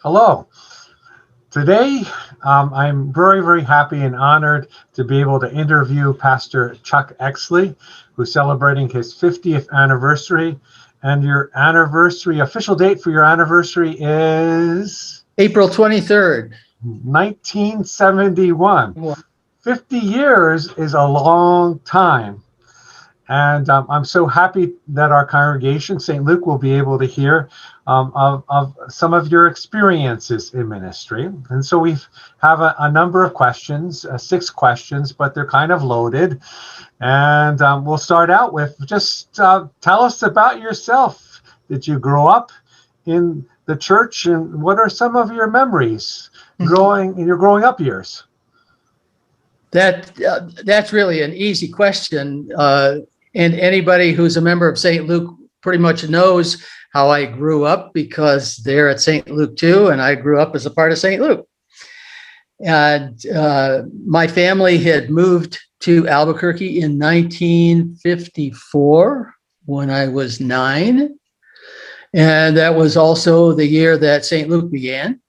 Hello. Today, I'm very, very happy and honored to be able to interview Pastor Chuck Exley, who's celebrating his 50th anniversary. And your anniversary, official date for your anniversary is? April 23rd. 1971. Wow. 50 years is a long time. And I'm so happy that our congregation, St. Luke, will be able to hear of some of your experiences in ministry. And so we have a number of questions, 6 questions, but they're kind of loaded. And we'll start out with just tell us about yourself. Did you grow up in the church, and what are some of your memories in your growing up years? That's really an easy question. And anybody who's a member of St. Luke pretty much knows how I grew up, because they're at St. Luke too, and I grew up as a part of St. Luke. And my family had moved to Albuquerque in 1954 when I was 9. And that was also the year that St. Luke began.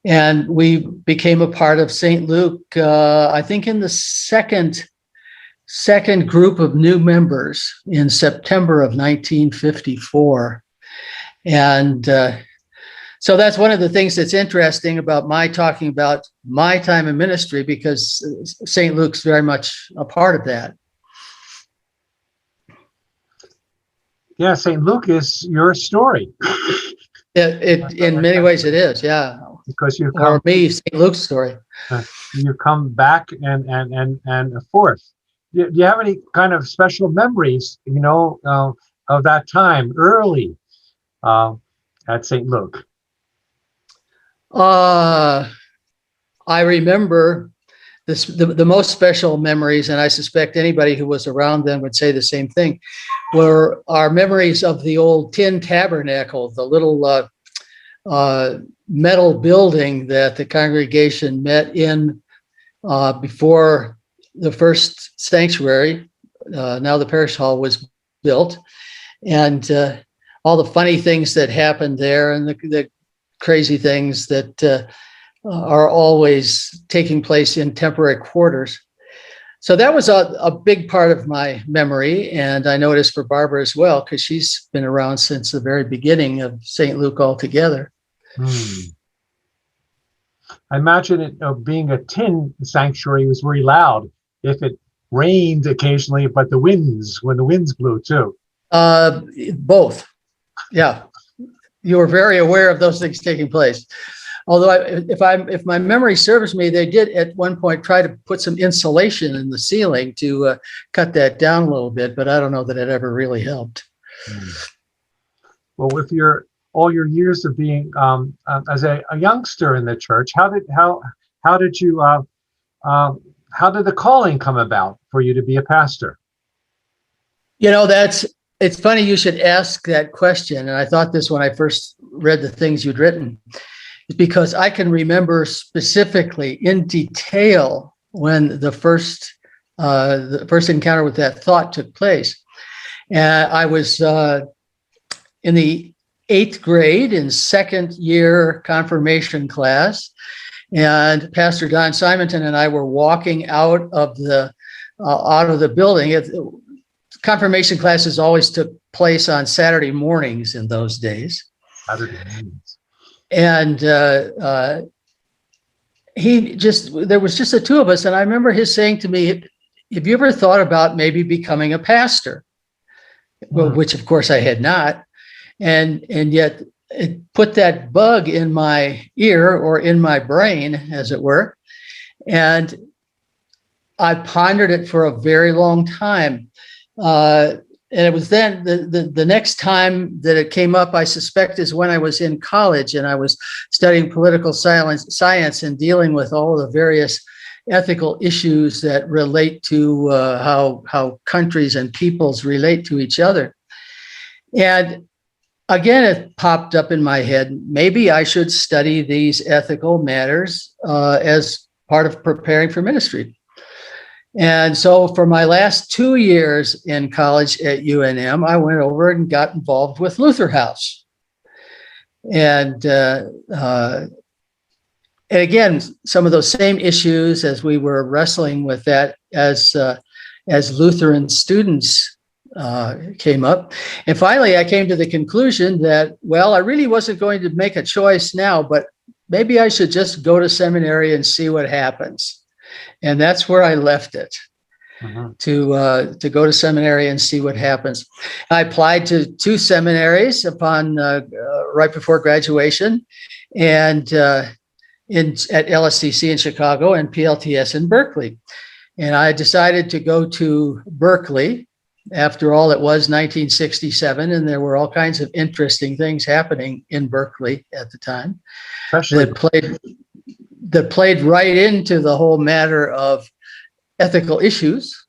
And we became a part of St. Luke, I think in the second group of new members in September of 1954. And so that's one of the things that's interesting about my talking about my time in ministry, because St. Luke's very much a part of that. Yeah, St. Luke is your story. In many ways it is, yeah. Because you or me, St. Luke's story. You come back and forth. Do you have any kind of special memories, of that time early at St. Luke? I remember the most special memories, and I suspect anybody who was around then would say the same thing, were our memories of the old tin tabernacle, the little metal building that the congregation met in before the first sanctuary, now the parish hall, was built, and all the funny things that happened there, and the crazy things that are always taking place in temporary quarters. So that was a big part of my memory, and I noticed for Barbara as well, because she's been around since the very beginning of St. Luke altogether. I imagine it being a tin sanctuary was very loud if it rained occasionally, but when the winds blew too. Both. Yeah. You were very aware of those things taking place. Although if my memory serves me, they did at one point try to put some insulation in the ceiling to cut that down a little bit, but I don't know that it ever really helped. Well, with all your years of being as a youngster in the church, how did the calling come about for you to be a pastor? It's funny you should ask that question. And I thought this when I first read the things you'd written, because I can remember specifically in detail when the first encounter with that thought took place. And I was in the 8th grade in 2nd year confirmation class, and Pastor Don Simonton and I were walking out of the building. Confirmation classes always took place on Saturday mornings in those days. And there was just the two of us, and I remember his saying to me, "Have you ever thought about maybe becoming a pastor?" Well, which of course I had not, and yet it put that bug in my ear, or in my brain, as it were, and I pondered it for a very long time. And it was then the next time that it came up, I suspect, is when I was in college and I was studying political science and dealing with all the various ethical issues that relate to how countries and peoples relate to each other. And again, it popped up in my head, maybe I should study these ethical matters as part of preparing for ministry. And so for my last 2 years in college at UNM, I went over and got involved with Luther House. And again, some of those same issues as we were wrestling with that as Lutheran students came up. And finally, I came to the conclusion that, well, I really wasn't going to make a choice now, but maybe I should just go to seminary and see what happens. And that's where I left it, to go to seminary and see what happens. I applied to 2 seminaries upon right before graduation, and at LSTC in Chicago and PLTS in Berkeley. And I decided to go to Berkeley. After all, it was 1967, and there were all kinds of interesting things happening in Berkeley at the time. Especially that played right into the whole matter of ethical issues.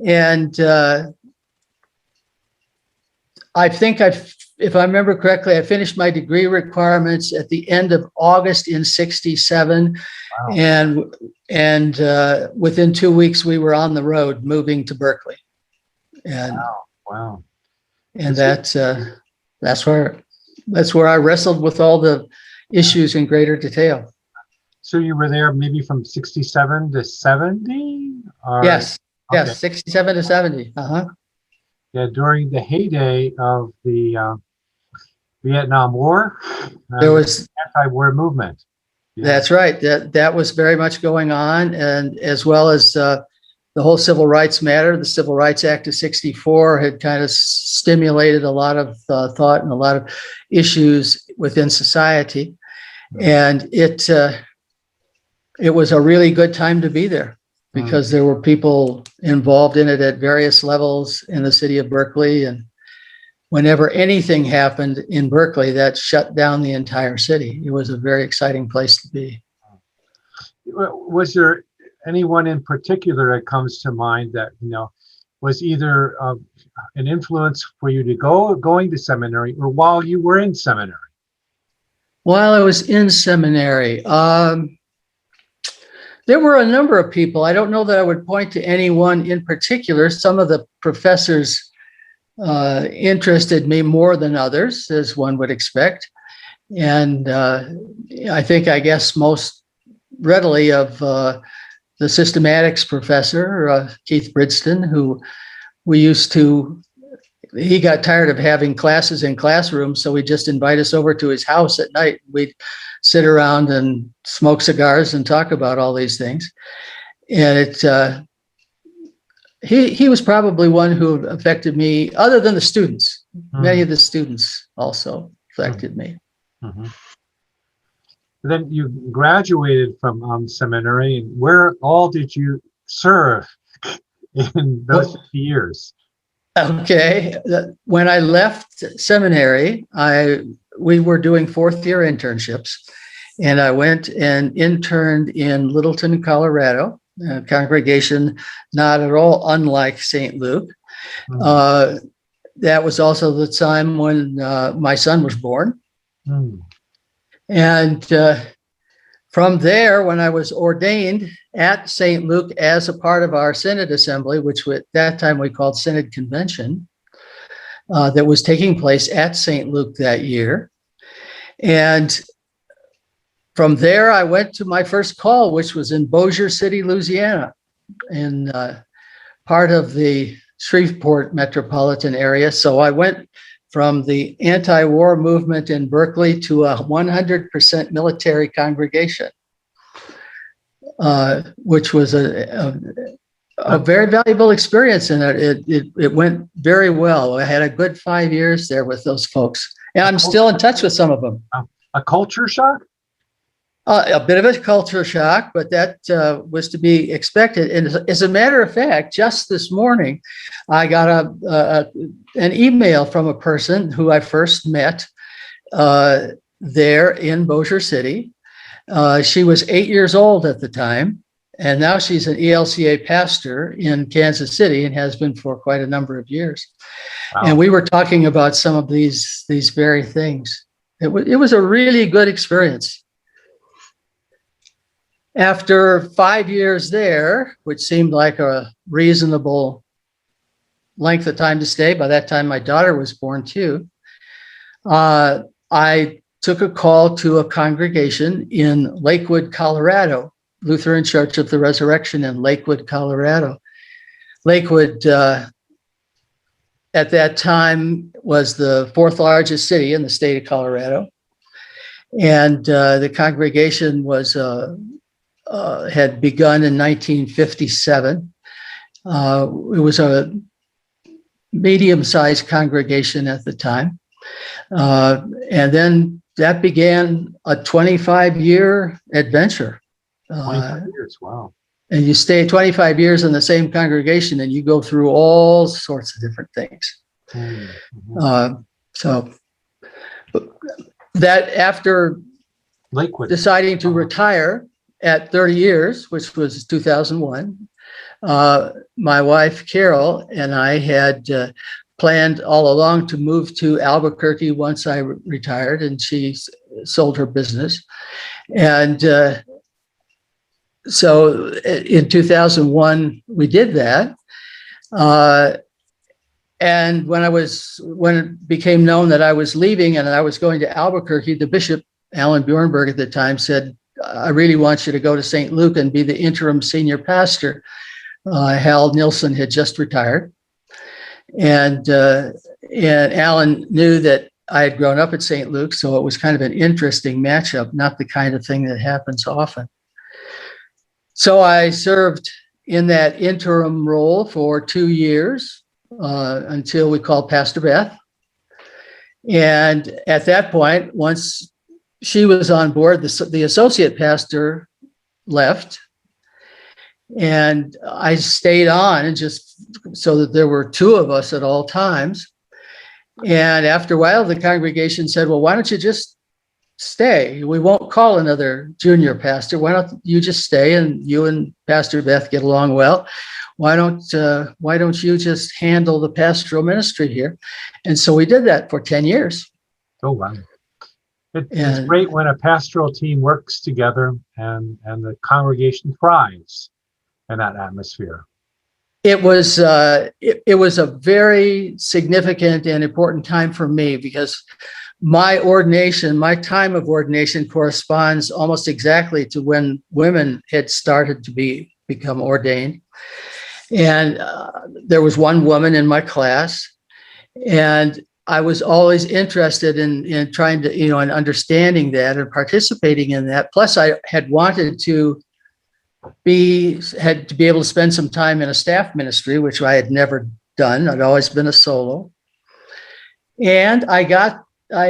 And I think if I remember correctly, I finished my degree requirements at the end of August in 67. Wow. And within 2 weeks, we were on the road moving to Berkeley. And wow. And that's where I wrestled with all the issues in greater detail. So you were there maybe from 67 to 70? Yes. Okay. Yes, 67 to 70. Yeah, during the heyday of the Vietnam War, there was anti-war movement. Yeah. That's right. That was very much going on, and as well as the whole civil rights matter. The Civil Rights Act of 64 had kind of stimulated a lot of thought and a lot of issues within society, and it was a really good time to be there, because there were people involved in it at various levels in the city of Berkeley. And whenever anything happened in Berkeley, that shut down the entire city. It was a very exciting place to be. Was there anyone in particular that comes to mind that, was either an influence for you to going to seminary, or while you were in seminary? While I was in seminary, there were a number of people. I don't know that I would point to anyone in particular. Some of the professors interested me more than others, as one would expect. And I guess most readily of the systematics professor, Keith Bridston, who he got tired of having classes in classrooms, so he'd just invite us over to his house at night. We'd sit around and smoke cigars and talk about all these things. And he was probably one who affected me, other than the students. Many of the students also affected me. Then you graduated from seminary, and where all did you serve in those 50 years? Okay, when I left seminary, we were doing 4th-year internships, and I went and interned in Littleton, Colorado, a congregation not at all unlike St. Luke. That was also the time when my son was born. And from there, when I was ordained at St. Luke as a part of our Synod Assembly, which at that time we called Synod Convention, that was taking place at St. Luke that year. And from there, I went to my first call, which was in Bossier City, Louisiana, in part of the Shreveport metropolitan area. So I went from the anti-war movement in Berkeley to a 100% military congregation, which was a very valuable experience. And it went very well. I had a good 5 years there with those folks. And I'm still in touch with some of them. A culture shock? A bit of a culture shock, but that was to be expected. And as a matter of fact, just this morning, I got an email from a person who I first met there in Bossier City. She was 8 years old at the time, and now she's an ELCA pastor in Kansas City and has been for quite a number of years. Wow. And we were talking about some of these very things. It was a really good experience. After 5 years there, which seemed like a reasonable length of time to stay, by that time my daughter was born too, I took a call to a congregation in Lakewood, Colorado, Lutheran Church of the Resurrection in Lakewood, Colorado. Lakewood, at that time, was the fourth largest city in the state of Colorado. And the congregation was had begun in 1957. It was a medium-sized congregation at the time. And then that began a 25-year adventure. 25 years, wow. And you stay 25 years in the same congregation and you go through all sorts of different things. Mm-hmm. So that after Lakewood deciding to retire at 30 years, which was 2001, my wife, Carol, and I had planned all along to move to Albuquerque once I retired, and she sold her business. And so in 2001, we did that. And when it became known that I was leaving and I was going to Albuquerque, the bishop, Alan Bjornberg at the time, said, I really want you to go to St. Luke and be the interim senior pastor. Hal Nilsson had just retired. And Alan knew that I had grown up at St. Luke, so it was kind of an interesting matchup, not the kind of thing that happens often. So I served in that interim role for 2 years until we called Pastor Beth. And at that point, once she was on board, the associate pastor left. And I stayed on, and just so that there were two of us at all times. And after a while, the congregation said, well, why don't you just stay? We won't call another junior pastor. Why don't you just stay, and you and Pastor Beth get along well? Why don't you just handle the pastoral ministry here? And so we did that for 10 years. Oh, wow. It's great when a pastoral team works together and the congregation thrives in that atmosphere. It was a very significant and important time for me, because my time of ordination corresponds almost exactly to when women had started to become ordained. And there was one woman in my class, and I was always interested in trying to, in understanding that and participating in that. Plus, I had wanted to be able to spend some time in a staff ministry, which I had never done. I'd always been a solo. And I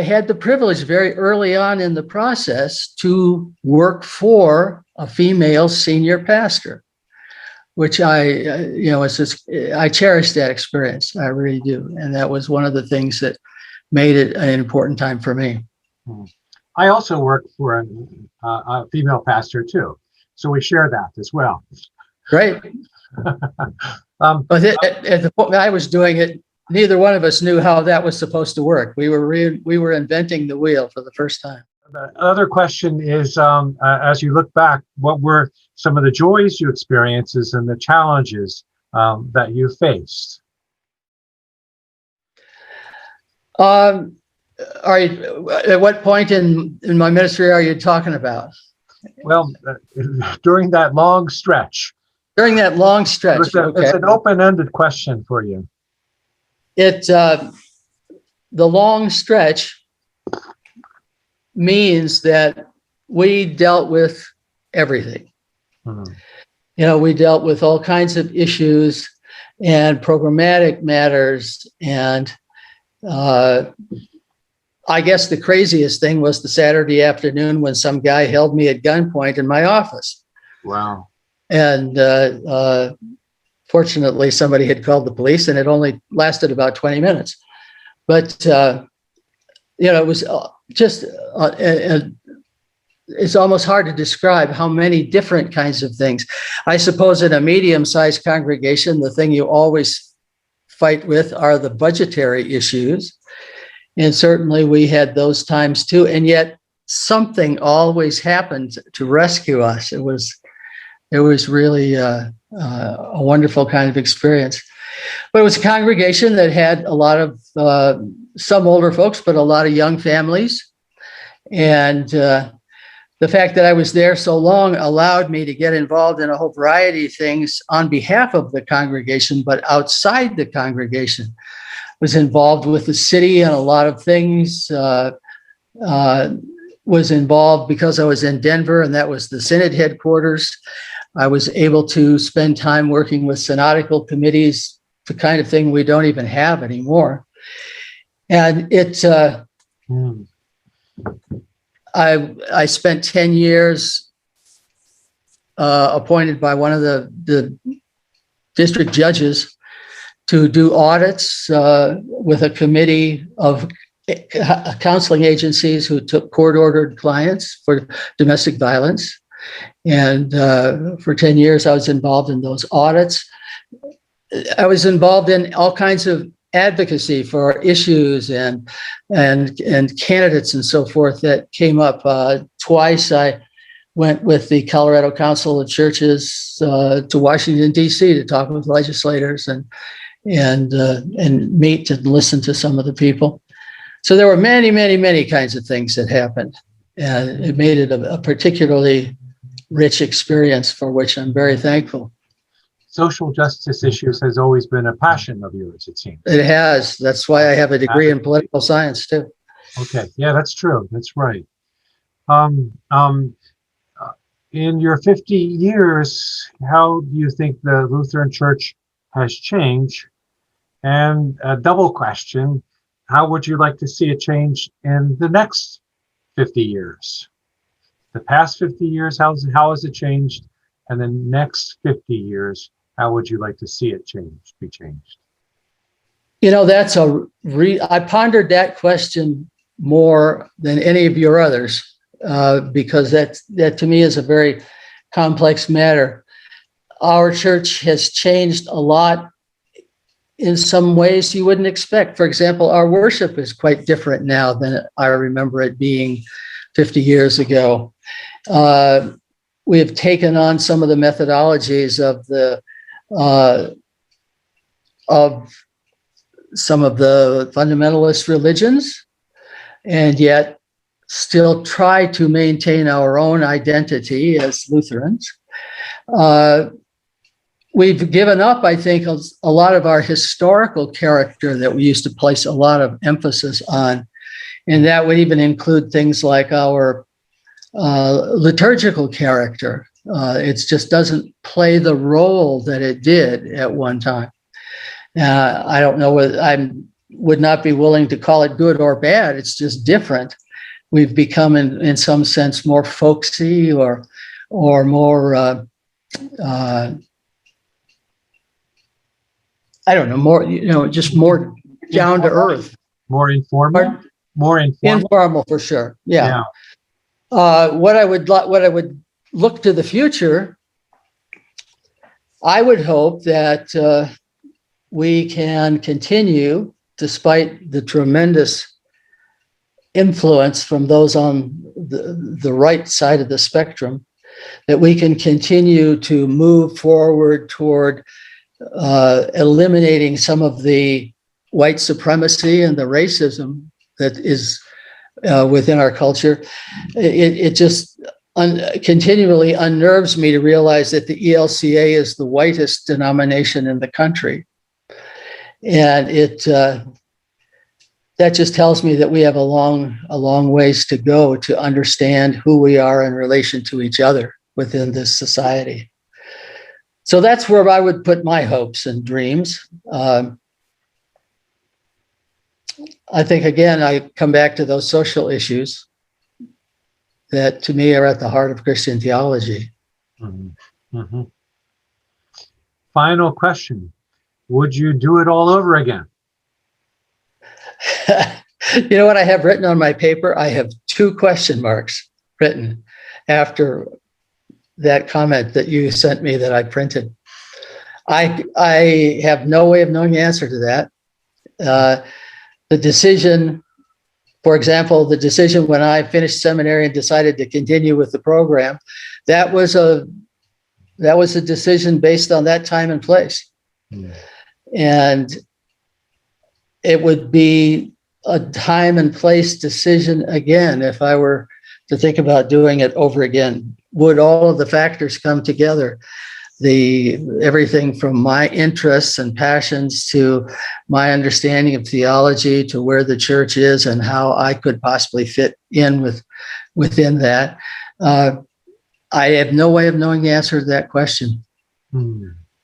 had the privilege very early on in the process to work for a female senior pastor, which I cherish that experience. I really do. And that was one of the things that made it an important time for me. I also work for a female pastor too. So we share that as well. Great. But at the point I was doing it, neither one of us knew how that was supposed to work. We were inventing the wheel for the first time. The other question is, as you look back, what were some of the joys you experienced and the challenges that you faced? At what point in my ministry are you talking about? Well, during that long stretch. During that long stretch. It's an open-ended question for you. The long stretch means that we dealt with everything. Mm-hmm. We dealt with all kinds of issues and programmatic matters. And I guess the craziest thing was the Saturday afternoon when some guy held me at gunpoint in my office. Wow. And fortunately, somebody had called the police, and it only lasted about 20 minutes. But, it was just, it's almost hard to describe how many different kinds of things. I suppose in a medium-sized congregation, the thing you always fight with are the budgetary issues. And certainly we had those times too. And yet something always happened to rescue us. It was really a wonderful kind of experience. But it was a congregation that had a lot of some older folks, but a lot of young families. And the fact that I was there so long allowed me to get involved in a whole variety of things on behalf of the congregation, but outside the congregation. Was involved with the city and a lot of things. Was involved because I was in Denver, and that was the synod headquarters. I was able to spend time working with synodical committees, the kind of thing we don't even have anymore. And I spent 10 years appointed by one of the district judges to do audits with a committee of counseling agencies who took court-ordered clients for domestic violence. And for 10 years, I was involved in those audits. I was involved in all kinds of advocacy for issues and candidates and so forth that came up. Twice I went with the Colorado Council of Churches to Washington, D.C. to talk with legislators and meet and listen to some of the people. So there were many, many, many kinds of things that happened. And it made it a particularly rich experience for which I'm very thankful. Social justice issues has always been a passion of yours, it seems. It has. That's why I have a degree in political science, too. Okay. Yeah, that's true. That's right. In your 50 years, how do you think the Lutheran Church has changed? And a double question, how would you like to see it change in the next 50 years? The past 50 years, how has it changed? And the next 50 years, how would you like to see it be changed? You know, I pondered that question more than any of your others, because that to me is a very complex matter. Our church has changed a lot in some ways you wouldn't expect. For example, our worship is quite different now than I remember it being 50 years ago. We have taken on some of the methodologies of some of the fundamentalist religions, and yet still try to maintain our own identity as Lutherans. We've given up, I think, a lot of our historical character that we used to place a lot of emphasis on. And that would even include things like our liturgical character. It just doesn't play the role that it did at one time. I don't know whether I would not be willing to call it good or bad. It's just different. We've become, in some sense, more folksy or more, I don't know, more, just more down to earth. More informal? More informal? Informal, for sure. Yeah. What I would look to the future, I would hope that we can continue, despite the tremendous influence from those on the right side of the spectrum, that we can continue to move forward toward eliminating some of the white supremacy and the racism that is within our culture. It just continually unnerves me to realize that the ELCA is the whitest denomination in the country. And that just tells me that we have a long ways to go to understand who we are in relation to each other within this society. So that's where I would put my hopes and dreams. I think, again, I come back to those social issues that to me are at the heart of Christian theology. Mm-hmm. Mm-hmm. Final question. Would you do it all over again? You know what I have written on my paper? I have 2 question marks written after that comment that you sent me that I printed. I have no way of knowing the answer to that. The decision For example, the decision when I finished seminary and decided to continue with the program, that was a decision based on that time and place. And it would be a time and place decision again if I were to think about doing it over again. Would all of the factors come together? Everything from my interests and passions to my understanding of theology to where the church is and how I could possibly fit in within that. I have no way of knowing the answer to that question.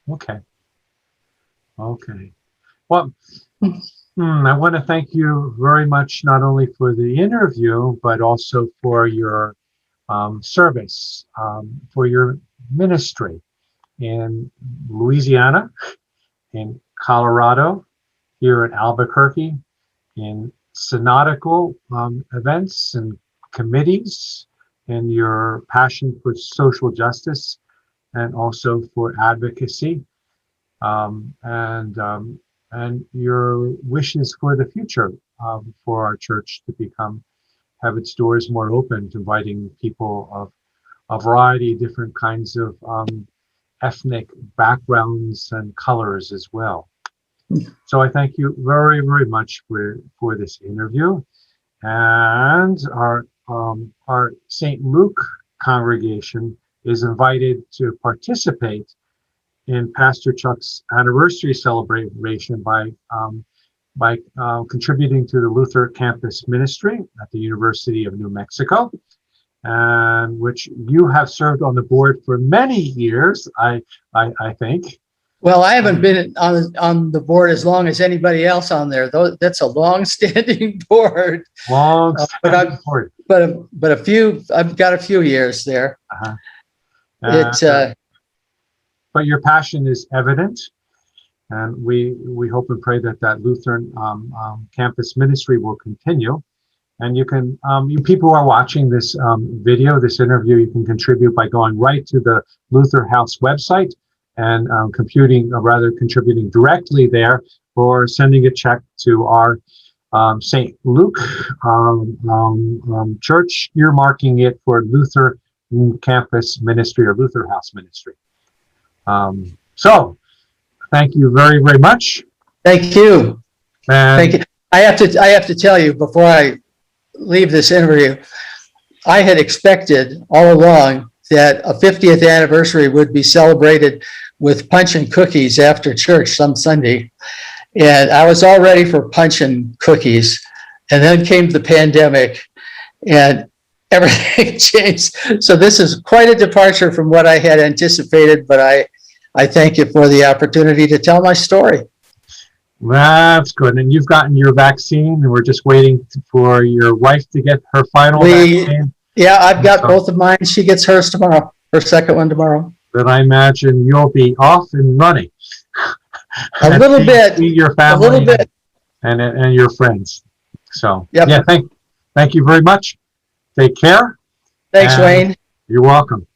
Okay. Well, I want to thank you very much, not only for the interview, but also for your service, for your ministry in Louisiana, in Colorado, here in Albuquerque, in synodical events and committees, and your passion for social justice and also for advocacy, and your wishes for the future for our church to have its doors more open to inviting people of a variety of different kinds of ethnic backgrounds and colors as well. So I thank you very, very much for this interview. And our St. Luke congregation is invited to participate in Pastor Chuck's anniversary celebration by contributing to the Lutheran campus ministry at the University of New Mexico, and which you have served on the board for many years, I think. Well, I haven't been on the board as long as anybody else on there, though. That's a long-standing board. Long-standing board. But I've got a few years there. But your passion is evident, and we hope and pray that Lutheran campus ministry will continue. And you can, you people who are watching this this interview, you can contribute by going right to the Luther House website and contributing directly there, or sending a check to our St. Luke Church, earmarking it for Luther campus ministry or Luther House ministry. So thank you very, very much. Thank you. And thank you. I have to tell you before I leave this interview, I had expected all along that a 50th anniversary would be celebrated with punch and cookies after church some Sunday. And I was all ready for punch and cookies. And then came the pandemic and everything changed. So this is quite a departure from what I had anticipated, but I thank you for the opportunity to tell my story. That's good. And you've gotten your vaccine, and we're just waiting for your wife to get her final vaccine. Yeah, I've got both of mine. She gets hers tomorrow, her second one tomorrow. Then I imagine you'll be off and running. A little bit. See your family, a little bit. And your friends. So, yep. Yeah, thank you very much. Take care. Thanks, Wayne. You're welcome.